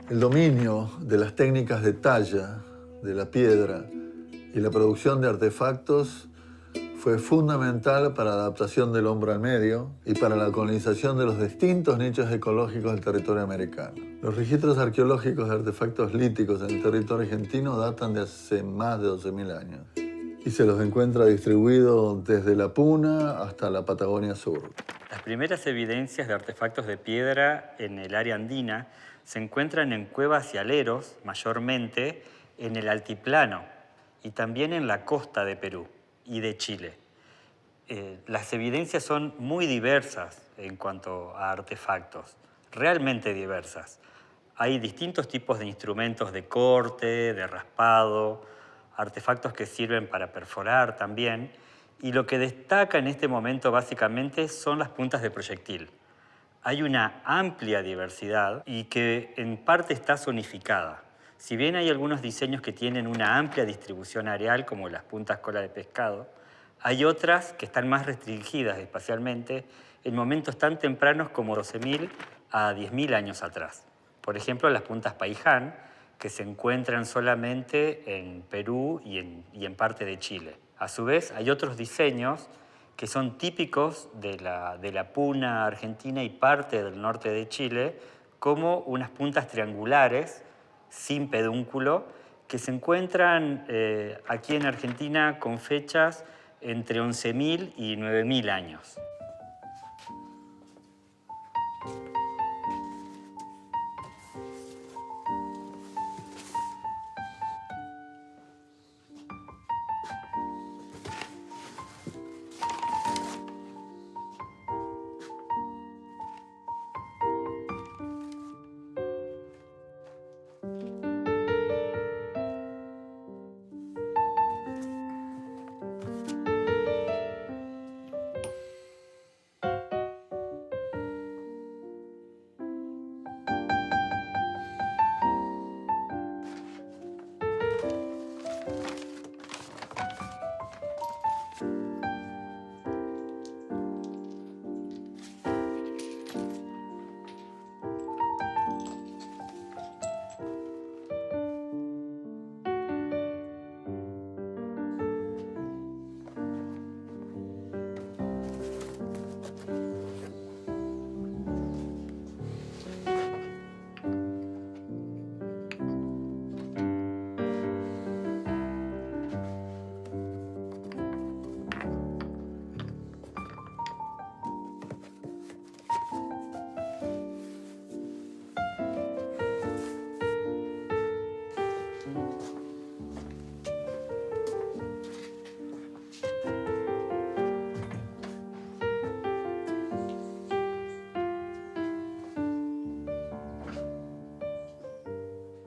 El dominio de las técnicas de talla de la piedra y la producción de artefactos fue fundamental para la adaptación del hombre al medio y para la colonización de los distintos nichos ecológicos del territorio americano. Los registros arqueológicos de artefactos líticos en el territorio argentino datan de hace más de 12.000 años y se los encuentra distribuidos desde la Puna hasta la Patagonia Sur. Las primeras evidencias de artefactos de piedra en el área andina se encuentran en cuevas y aleros, mayormente en el altiplano y también en la costa de Perú y de Chile. Las evidencias son muy diversas en cuanto a artefactos, realmente diversas. Hay distintos tipos de instrumentos de corte, de raspado, artefactos que sirven para perforar también, y lo que destaca en este momento básicamente son las puntas de proyectil. Hay una amplia diversidad y que en parte está zonificada. Si bien hay algunos diseños que tienen una amplia distribución areal, como las puntas cola de pescado, hay otras que están más restringidas espacialmente en momentos tan tempranos como 12.000 a 10.000 años atrás. Por ejemplo, las puntas Paiján, que se encuentran solamente en Perú y en parte de Chile. A su vez, hay otros diseños que son típicos de la Puna argentina y parte del norte de Chile, como unas puntas triangulares sin pedúnculo que se encuentran aquí en Argentina con fechas entre 11.000 y 9.000 años.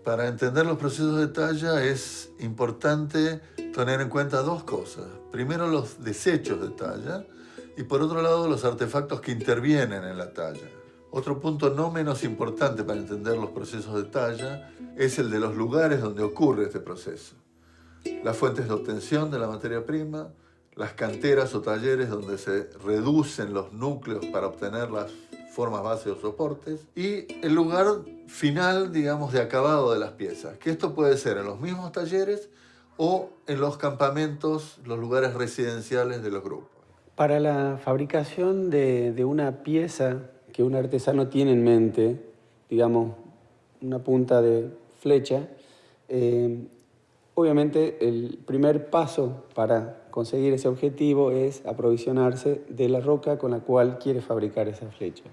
Para entender los procesos de talla es importante tener en cuenta dos cosas. Primero, los desechos de talla y por otro lado, los artefactos que intervienen en la talla. Otro punto no menos importante para entender los procesos de talla es el de los lugares donde ocurre este proceso. Las fuentes de obtención de la materia prima, las canteras o talleres donde se reducen los núcleos para obtener las formas base o soportes, y el lugar final, digamos, de acabado de las piezas, que esto puede ser en los mismos talleres o en los campamentos, los lugares residenciales de los grupos. Para la fabricación de una pieza que un artesano tiene en mente, digamos, una punta de flecha, obviamente el primer paso para conseguir ese objetivo es aprovisionarse de la roca con la cual quiere fabricar esa flecha.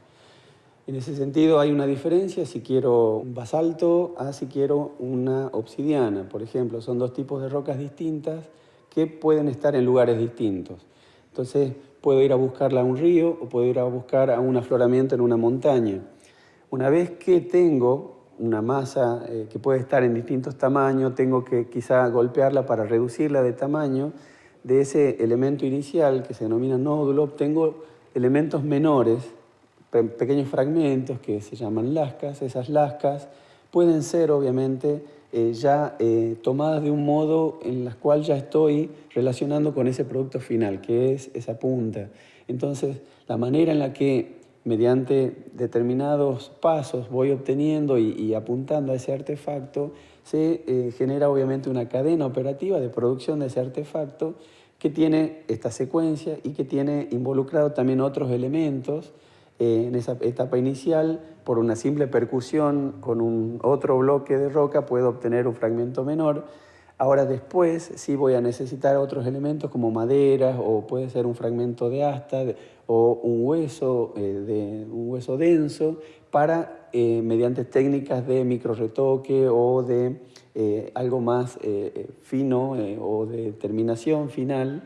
En ese sentido hay una diferencia si quiero un basalto a si quiero una obsidiana. Por ejemplo, son dos tipos de rocas distintas que pueden estar en lugares distintos. Entonces puedo ir a buscarla a un río o puedo ir a buscar a un afloramiento en una montaña. Una vez que tengo una masa que puede estar en distintos tamaños, tengo que quizá golpearla para reducirla de tamaño. De ese elemento inicial que se denomina nódulo, obtengo elementos menores, pequeños fragmentos que se llaman lascas. Esas lascas pueden ser obviamente ya tomadas de un modo en el cual ya estoy relacionando con ese producto final, que es esa punta. Entonces, la manera en la que mediante determinados pasos voy obteniendo y apuntando a ese artefacto, se genera obviamente una cadena operativa de producción de ese artefacto que tiene esta secuencia y que tiene involucrado también otros elementos. En esa etapa inicial, por una simple percusión con otro bloque de roca, puedo obtener un fragmento menor. Ahora después sí voy a necesitar otros elementos como maderas, o puede ser un fragmento de asta o un hueso denso para, mediante técnicas de microretoque o de algo más fino o de terminación final,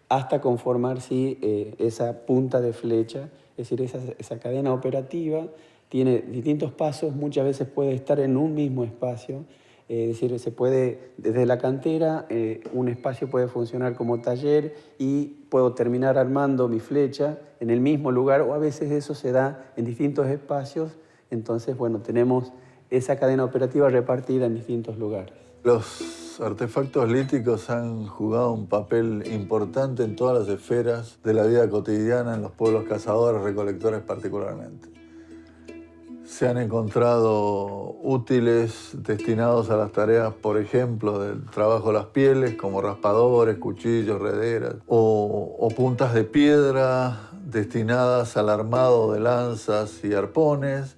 hasta conformar esa punta de flecha. Es decir, esa cadena operativa tiene distintos pasos, muchas veces puede estar en un mismo espacio. Es decir, se puede, desde la cantera, un espacio puede funcionar como taller y puedo terminar armando mi flecha en el mismo lugar, o a veces eso se da en distintos espacios. Entonces, bueno, tenemos esa cadena operativa repartida en distintos lugares. Los artefactos líticos han jugado un papel importante en todas las esferas de la vida cotidiana en los pueblos cazadores, recolectores particularmente. Se han encontrado útiles destinados a las tareas, por ejemplo, del trabajo de las pieles, como raspadores, cuchillos, rederas, o puntas de piedra destinadas al armado de lanzas y arpones,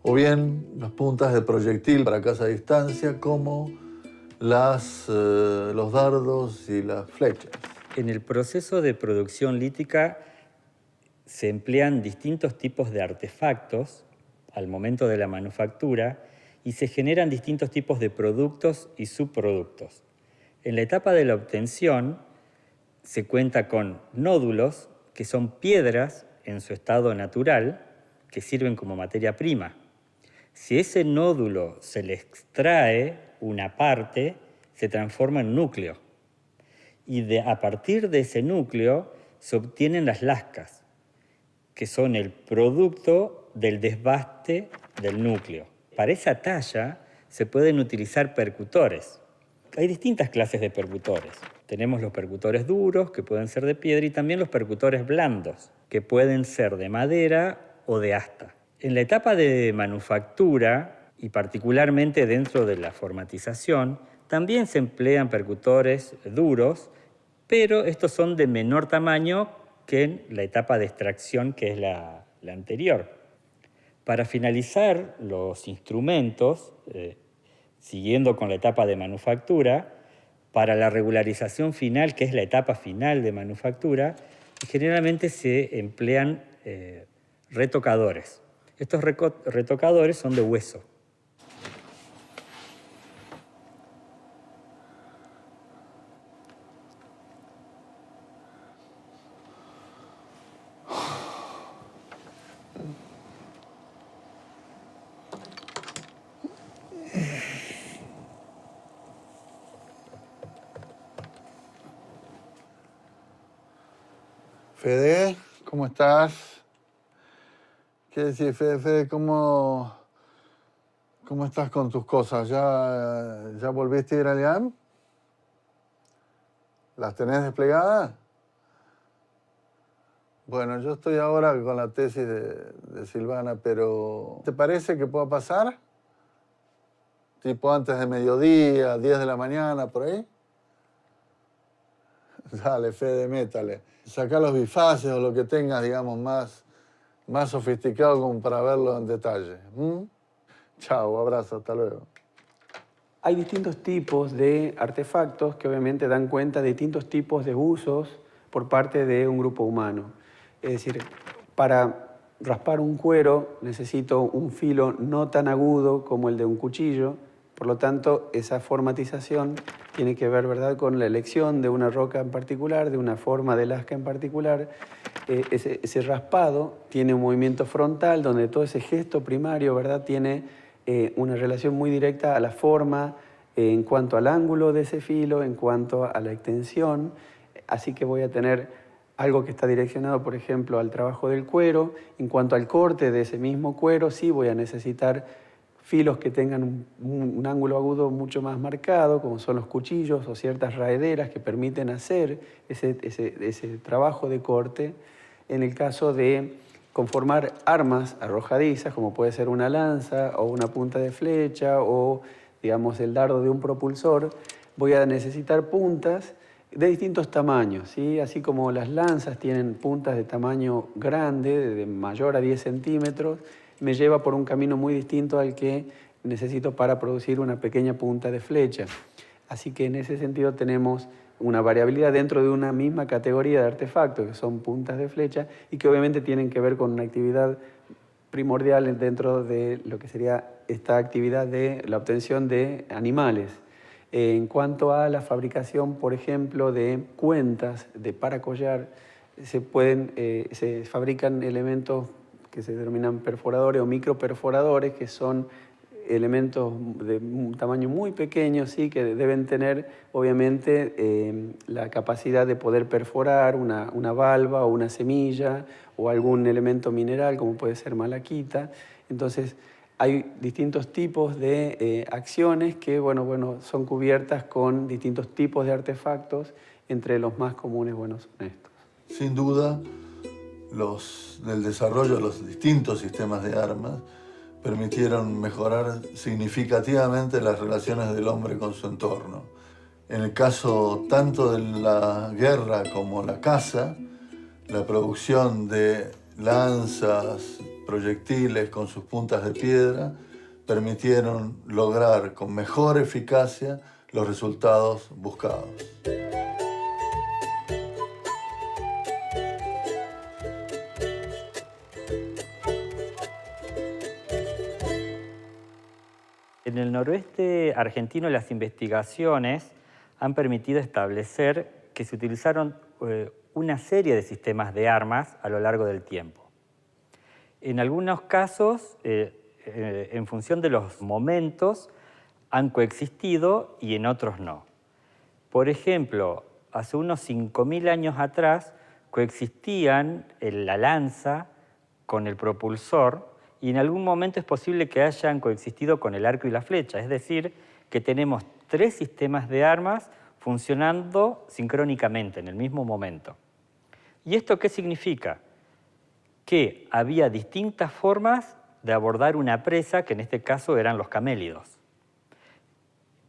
o bien las puntas de proyectil para caza a distancia, como los dardos y las flechas. En el proceso de producción lítica se emplean distintos tipos de artefactos al momento de la manufactura y se generan distintos tipos de productos y subproductos. En la etapa de la obtención se cuenta con nódulos, que son piedras en su estado natural, que sirven como materia prima. Si ese nódulo se le extrae una parte, se transforma en núcleo. Y a partir de ese núcleo se obtienen las lascas, que son el producto del desbaste del núcleo. Para esa talla se pueden utilizar percutores. Hay distintas clases de percutores. Tenemos los percutores duros, que pueden ser de piedra, y también los percutores blandos, que pueden ser de madera o de asta. En la etapa de manufactura, y particularmente dentro de la formatización, también se emplean percutores duros, pero estos son de menor tamaño que en la etapa de extracción, que es la anterior. Para finalizar los instrumentos, siguiendo con la etapa de manufactura, para la regularización final, que es la etapa final de manufactura, generalmente se emplean retocadores. Estos retocadores son de hueso. Fede, ¿cómo estás? ¿Qué decir, Fede, cómo estás con tus cosas? ¿Ya volviste a ir al IAM? ¿Las tenés desplegadas? Bueno, yo estoy ahora con la tesis de Silvana, pero ¿te parece que pueda pasar? Tipo antes de mediodía, 10 de la mañana, por ahí. Dale, Fede, métale. Sacá los bifaces o lo que tengas, digamos, más sofisticado como para verlo en detalle. Chao, abrazo, hasta luego. Hay distintos tipos de artefactos que obviamente dan cuenta de distintos tipos de usos por parte de un grupo humano. Es decir, para raspar un cuero necesito un filo no tan agudo como el de un cuchillo. Por lo tanto, esa formatización tiene que ver, ¿verdad?, con la elección de una roca en particular, de una forma de lasca en particular. Ese raspado tiene un movimiento frontal donde todo ese gesto primario, ¿verdad?, tiene una relación muy directa a la forma en cuanto al ángulo de ese filo, en cuanto a la extensión. Así que voy a tener algo que está direccionado, por ejemplo, al trabajo del cuero. En cuanto al corte de ese mismo cuero, sí voy a necesitar filos que tengan un ángulo agudo mucho más marcado, como son los cuchillos o ciertas raederas que permiten hacer ese trabajo de corte. En el caso de conformar armas arrojadizas, como puede ser una lanza o una punta de flecha o, digamos, el dardo de un propulsor, voy a necesitar puntas de distintos tamaños, ¿sí? Así como las lanzas tienen puntas de tamaño grande, de mayor a 10 centímetros, me lleva por un camino muy distinto al que necesito para producir una pequeña punta de flecha. Así que en ese sentido tenemos una variabilidad dentro de una misma categoría de artefactos, que son puntas de flecha, y que obviamente tienen que ver con una actividad primordial dentro de lo que sería esta actividad de la obtención de animales. En cuanto a la fabricación, por ejemplo, de cuentas de paracollar, se fabrican elementos que se denominan perforadores o microperforadores, que son elementos de un tamaño muy pequeño, sí, que deben tener obviamente la capacidad de poder perforar una valva o una semilla o algún elemento mineral como puede ser malaquita. Entonces hay distintos tipos de acciones que son cubiertas con distintos tipos de artefactos, entre los más comunes son estos. Sin duda, el desarrollo de los distintos sistemas de armas permitieron mejorar significativamente las relaciones del hombre con su entorno. En el caso tanto de la guerra como la caza, la producción de lanzas, proyectiles con sus puntas de piedra permitieron lograr con mejor eficacia los resultados buscados. En el noroeste argentino las investigaciones han permitido establecer que se utilizaron una serie de sistemas de armas a lo largo del tiempo. En algunos casos, en función de los momentos, han coexistido y en otros no. Por ejemplo, hace unos 5.000 años atrás coexistían la lanza con el propulsor, y en algún momento es posible que hayan coexistido con el arco y la flecha, es decir, que tenemos 3 sistemas de armas funcionando sincrónicamente en el mismo momento. ¿Y esto qué significa? Que había distintas formas de abordar una presa, que en este caso eran los camélidos.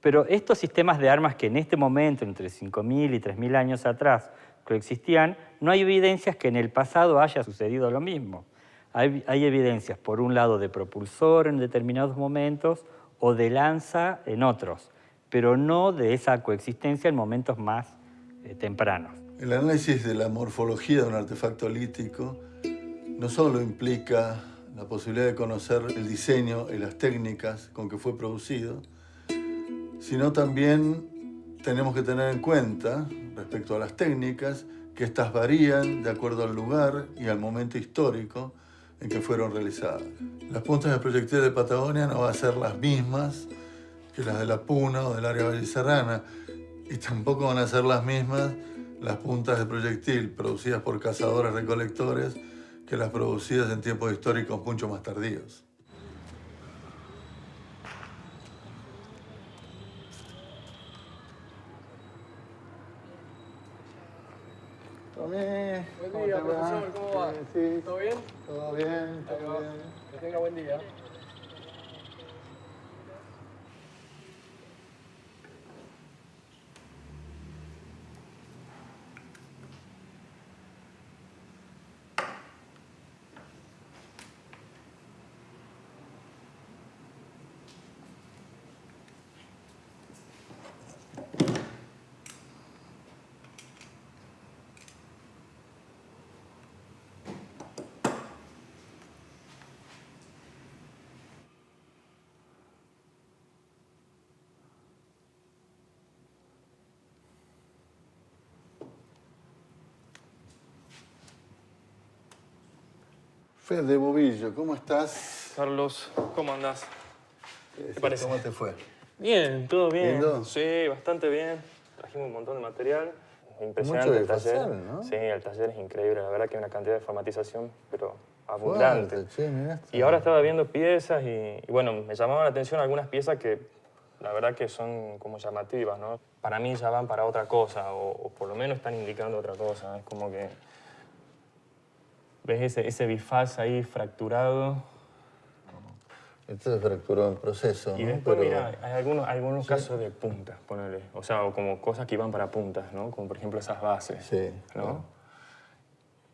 Pero estos sistemas de armas que en este momento, entre 5.000 y 3.000 años atrás, coexistían, no hay evidencias que en el pasado haya sucedido lo mismo. Hay evidencias, por un lado, de propulsor en determinados momentos o de lanza en otros, pero no de esa coexistencia en momentos más tempranos. El análisis de la morfología de un artefacto lítico no solo implica la posibilidad de conocer el diseño y las técnicas con que fue producido, sino también tenemos que tener en cuenta, respecto a las técnicas, que estas varían de acuerdo al lugar y al momento histórico en que fueron realizadas. Las puntas de proyectil de Patagonia no van a ser las mismas que las de la Puna o del área valliserrana, y tampoco van a ser las mismas las puntas de proyectil producidas por cazadores-recolectores que las producidas en tiempos históricos mucho más tardíos. Tomé. Buen día, profesor, ¿cómo va? Sí. ¿Todo bien? Todo bien, todo bien. Que tenga buen día. Fede Bobillo, ¿cómo estás? Carlos, ¿cómo andás? ¿Qué parece? ¿Cómo te fue? Bien, todo bien. ¿Lindo? Sí, bastante bien. Trajimos un montón de material. Impresionante Mucho de el taller. facial, ¿no? Sí, el taller es increíble. La verdad que hay una cantidad de formatización, pero abundante. Fuerte, che, mirá. Y ahora estaba viendo piezas y bueno, me llamaban la atención algunas piezas que la verdad que son como llamativas, ¿no? Para mí ya van para otra cosa o por lo menos están indicando otra cosa. Es como que ¿Ves ese bifaz ahí fracturado? Este se fracturó en proceso, Y ¿no? después, Pero, mira, hay algunos casos de puntas, ponele. O sea, o como cosas que iban para puntas, ¿no? Como por ejemplo esas bases, sí, ¿no? claro.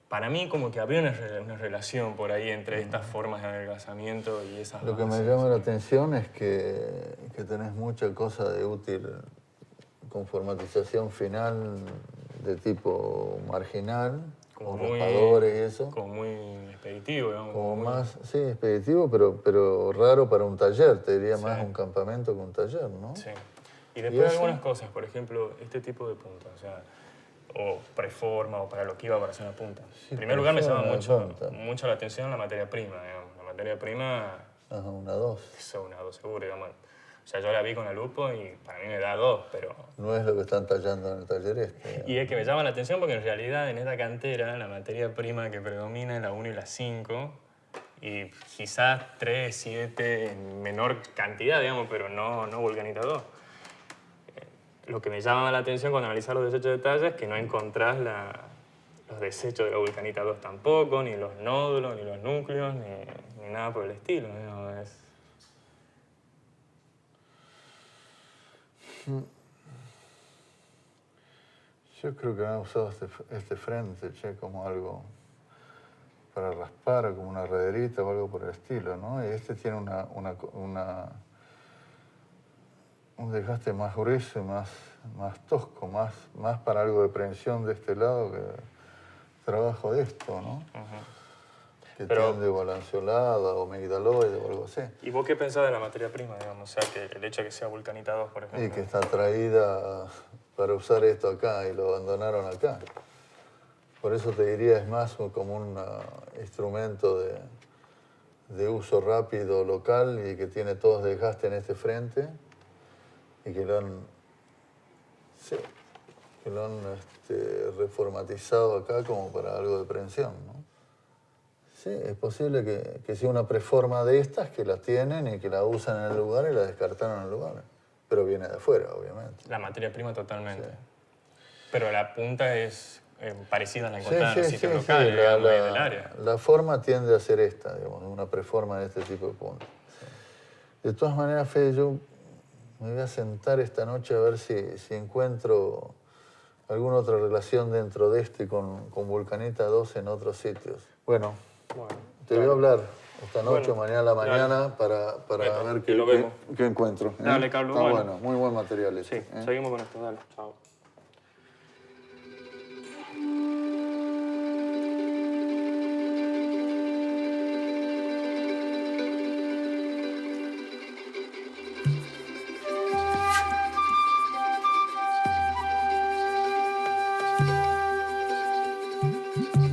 Para mí como que habría una relación por ahí entre estas formas de adelgazamiento y esas Lo que me bases. llama la atención es que tenés mucha cosa de útil con formatización final de tipo marginal, Como con muy- raspadores y eso. Como muy expeditivo, digamos. Como muy- más, sí, expeditivo, pero raro para un taller. Te diría Sí. más un campamento que un taller, ¿no? Sí. Y después eso? algunas cosas, por ejemplo, este tipo de puntas, o sea, o preforma o para lo que iba para hacer una punta. Sí, En primer lugar me llama preforma de punta. mucho la atención la materia prima, digamos. La materia prima Ajá, una 2. es una 2 seguro, digamos. O sea, yo la vi con la lupa y para mí me da 2, pero... No es lo que están tallando en el taller este. Y es que me llama la atención porque en realidad en esta cantera la materia prima que predomina es la 1 y la 5 y quizás 3, 7 en menor cantidad, digamos, pero no vulcanita 2. Lo que me llama la atención cuando analizas los desechos de talla es que no encontrás los desechos de la vulcanita 2 tampoco, ni los nódulos, ni los núcleos, ni nada por el estilo. ¿No? Yo creo que han usado este frente, che, como algo para raspar, como una rederita o algo por el estilo, ¿no? Y este tiene un desgaste más grueso y más tosco, más para algo de prensión de este lado que trabajo de esto, ¿no? Que Pero- tiende o a lanceolada o migdaloide o algo así. ¿Y vos qué pensás de la materia prima, digamos? O sea, que el hecho de que sea vulcanita 2, por ejemplo. Y que está traída para usar esto acá y lo abandonaron acá. Por eso te diría, es más como un instrumento de uso rápido local y que tiene todos desgaste en este frente y que lo han, sí, que lo han reformatizado acá como para algo de prensión, ¿no? Sí, es posible que sea una preforma de estas que la tienen y que la usan en el lugar y la descartaron en el lugar. Pero viene de afuera, obviamente. La materia prima totalmente. Sí. Pero la punta es parecida a la Sí, encontrada en los sí, sitios sí, locales, sí, digamos, y del área. la forma tiende a ser esta, digamos, una preforma de este tipo de puntos. De todas maneras, Fede, yo me voy a sentar esta noche a ver si encuentro alguna otra relación dentro de este con Vulcanita 2 en otros sitios. Bueno, Bueno, te voy a hablar esta noche o Bueno, mañana a la mañana dale. para Bueno, ver y lo vemos. qué encuentro. ¿eh? Dale, Carlos, Está bueno. bueno, muy buen material Sí, este. ¿eh? seguimos con esto, dale, chao.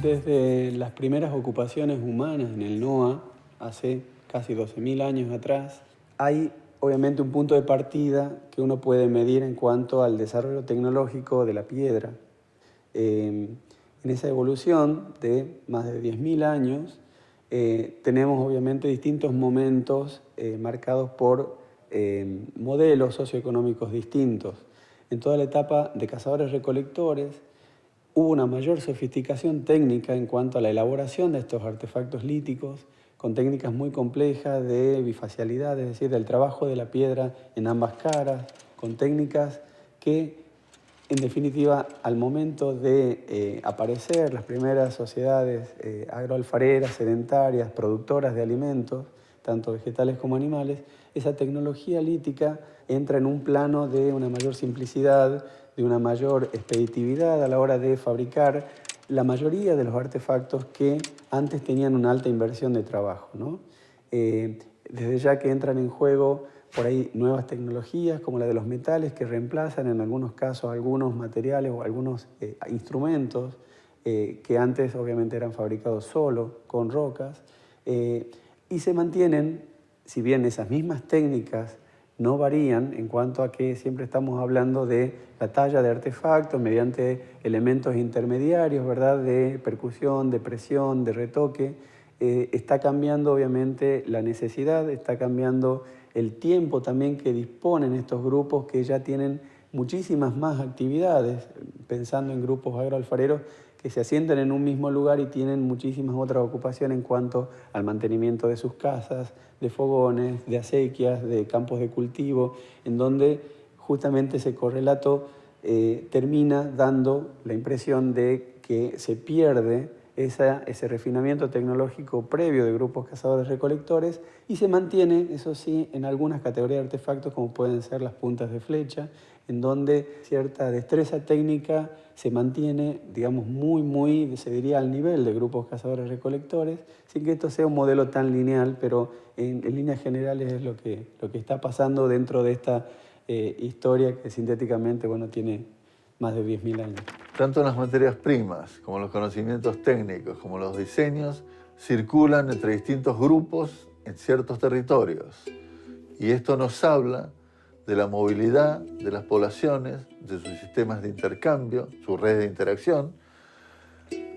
Desde las primeras ocupaciones humanas en el NOA, hace casi 12.000 años atrás, hay obviamente un punto de partida que uno puede medir en cuanto al desarrollo tecnológico de la piedra. En esa evolución de más de 10.000 años, tenemos obviamente distintos momentos marcados por modelos socioeconómicos distintos. En toda la etapa de cazadores-recolectores, hubo una mayor sofisticación técnica en cuanto a la elaboración de estos artefactos líticos, con técnicas muy complejas de bifacialidad, es decir, del trabajo de la piedra en ambas caras, con técnicas que, en definitiva, al momento de aparecer las primeras sociedades agroalfareras, sedentarias, productoras de alimentos, tanto vegetales como animales, esa tecnología lítica entra en un plano de una mayor simplicidad, de una mayor expeditividad a la hora de fabricar la mayoría de los artefactos que antes tenían una alta inversión de trabajo, ¿no? Desde ya que entran en juego por ahí nuevas tecnologías como la de los metales que reemplazan en algunos casos algunos materiales o algunos instrumentos que antes obviamente eran fabricados solo con rocas y se mantienen, si bien esas mismas técnicas no varían en cuanto a que siempre estamos hablando de la talla de artefactos mediante elementos intermediarios, ¿verdad? De percusión, de presión, de retoque. Está cambiando obviamente la necesidad, está cambiando el tiempo también que disponen estos grupos que ya tienen muchísimas más actividades, pensando en grupos agroalfareros que se asientan en un mismo lugar y tienen muchísimas otras ocupaciones en cuanto al mantenimiento de sus casas, de fogones, de acequias, de campos de cultivo, en donde justamente ese correlato termina dando la impresión de que se pierde ese refinamiento tecnológico previo de grupos cazadores-recolectores y se mantiene, eso sí, en algunas categorías de artefactos como pueden ser las puntas de flecha, en donde cierta destreza técnica se mantiene, digamos, muy, se diría, al nivel de grupos cazadores-recolectores, sin que esto sea un modelo tan lineal, pero en líneas generales es lo que está pasando dentro de esta historia que sintéticamente, bueno, tiene más de 10.000 años. Tanto las materias primas, como los conocimientos técnicos, como los diseños, circulan entre distintos grupos en ciertos territorios. Y esto nos habla de la movilidad de las poblaciones, de sus sistemas de intercambio, su red de interacción,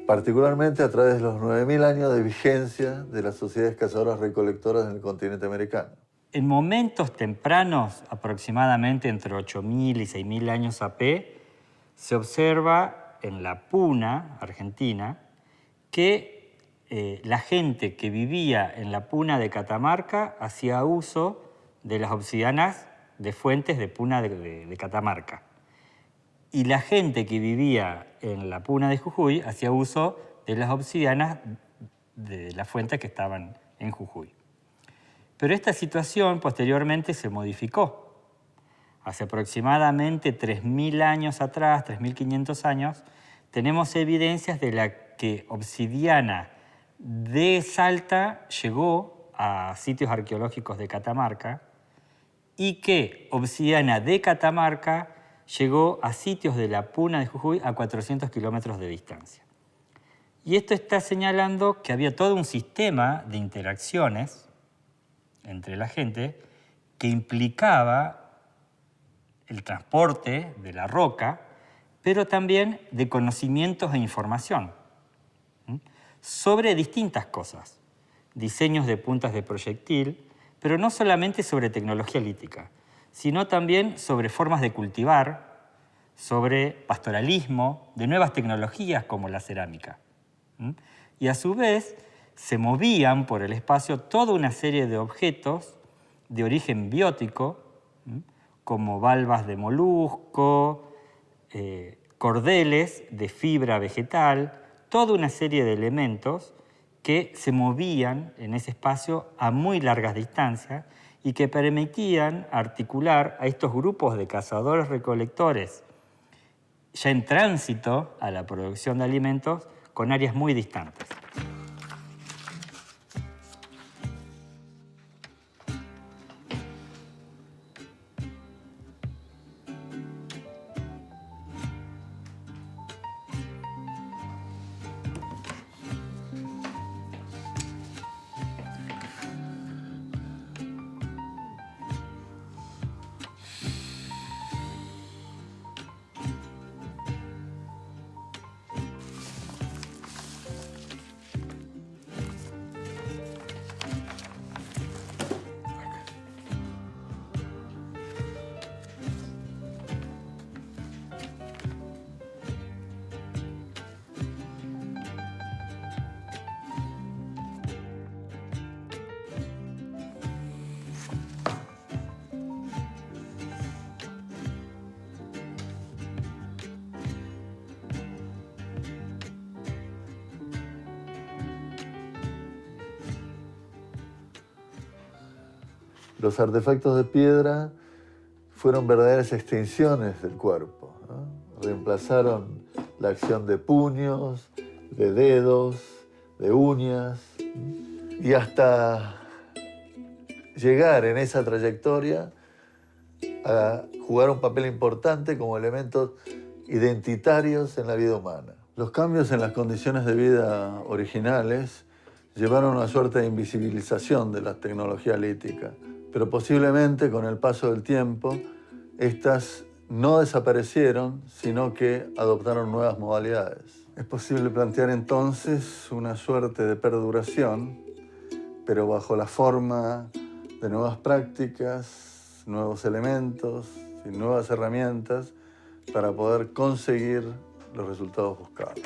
particularmente a través de los 9.000 años de vigencia de las sociedades cazadoras-recolectoras en el continente americano. En momentos tempranos, aproximadamente entre 8.000 y 6.000 años AP, se observa en la Puna argentina que la gente que vivía en la Puna de Catamarca hacía uso de las obsidianas de fuentes de Puna de Catamarca. Y la gente que vivía en la Puna de Jujuy hacía uso de las obsidianas de las fuentes que estaban en Jujuy. Pero esta situación posteriormente se modificó. Hace aproximadamente 3.000 años atrás, 3.500 años, tenemos evidencias de la que obsidiana de Salta llegó a sitios arqueológicos de Catamarca y que obsidiana de Catamarca llegó a sitios de la Puna de Jujuy a 400 kilómetros de distancia. Y esto está señalando que había todo un sistema de interacciones entre la gente que implicaba el transporte de la roca, pero también de conocimientos e información sobre distintas cosas. Diseños de puntas de proyectil, pero no solamente sobre tecnología lítica, sino también sobre formas de cultivar, sobre pastoralismo, de nuevas tecnologías como la cerámica. Y a su vez se movían por el espacio toda una serie de objetos de origen biótico, como valvas de molusco, cordeles de fibra vegetal, toda una serie de elementos que se movían en ese espacio a muy largas distancias y que permitían articular a estos grupos de cazadores-recolectores ya en tránsito a la producción de alimentos con áreas muy distantes. Los artefactos de piedra fueron verdaderas extensiones del cuerpo, ¿no? Reemplazaron la acción de puños, de dedos, de uñas, y hasta llegar en esa trayectoria a jugar un papel importante como elementos identitarios en la vida humana. Los cambios en las condiciones de vida originales llevaron a una suerte de invisibilización de la tecnología lítica, pero posiblemente con el paso del tiempo estas no desaparecieron, sino que adoptaron nuevas modalidades. Es posible plantear entonces una suerte de perduración, pero bajo la forma de nuevas prácticas, nuevos elementos y nuevas herramientas para poder conseguir los resultados buscados.